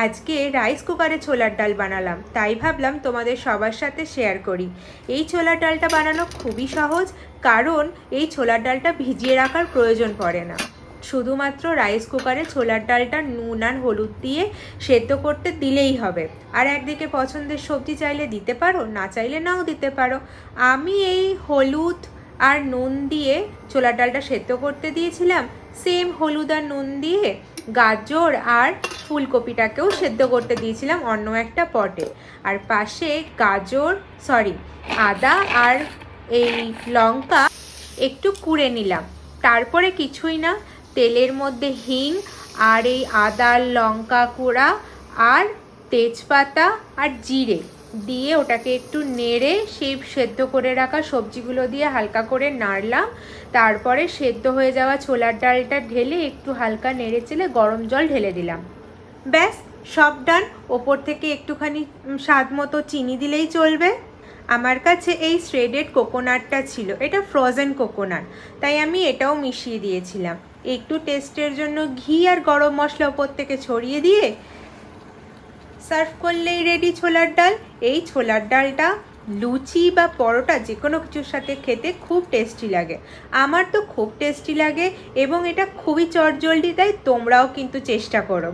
আজকে রাইস কুকারে ছোলার ডাল বানালাম, তাই ভাবলাম তোমাদের সবার সাথে শেয়ার করি। এই ছোলার ডালটা বানানো খুবই সহজ, কারণ এই ছোলার ডালটা ভিজিয়ে রাখার প্রয়োজন পড়ে না। শুধুমাত্র রাইস কুকারে ছোলার ডালটা নুন আর হলুদ দিয়ে সেদ্ধ করতে দিলেই হবে। আর একদিকে পছন্দের সবজি চাইলে দিতে পারো, না চাইলে নাও দিতে পারো। আমি এই হলুদ আর নুন দিয়ে ছোলার ডালটা সেদ্ধ করতে দিয়েছিলাম। সেম হলুদ আর নুন দিয়ে গাজর আর ফুলকপিটাকেও সেদ্ধ করতে দিয়েছিলাম অন্য একটা পটে। আর পাশে আদা আর এই লঙ্কা একটু কুড়ে নিলাম। তারপরে কিছুই না, তেলের মধ্যে হিং আর এই আদা লঙ্কা কুড়া আর তেজপাতা আর জিরে দিয়ে ওটাকে একটু নেড়ে সেই সেদ্ধ করে রাখা সবজিগুলো দিয়ে হালকা করে নাড়লাম। তারপরে সেদ্ধ হয়ে যাওয়া ছোলার ডালটা ঢেলে একটু হালকা নেড়ে চেলে গরম জল ঢেলে দিলাম। ব্যাস, সব ডান। ওপর থেকে একটুখানি স্বাদ মতো চিনি দিলেই চলবে। আমার কাছে এই শ্রেডেড কোকোনাটটা ছিল, এটা ফ্রোজেন কোকোনাট, তাই আমি এটাও মিশিয়ে দিয়েছিলাম। একটু টেস্টের জন্য ঘি আর গরম মশলা ওপর থেকে ছড়িয়ে দিয়ে সার্ভ করলেই রেডি ছোলার ডাল। এই ছোলার ডালটা লুচি বা পরোটা যে কোনো কিছুর সাথে খেতে খুব টেস্টি লাগে। আমার তো খুব টেস্টি লাগে এবং এটা খুবই চটজলদি, তাই তোমরাও কিন্তু চেষ্টা করো।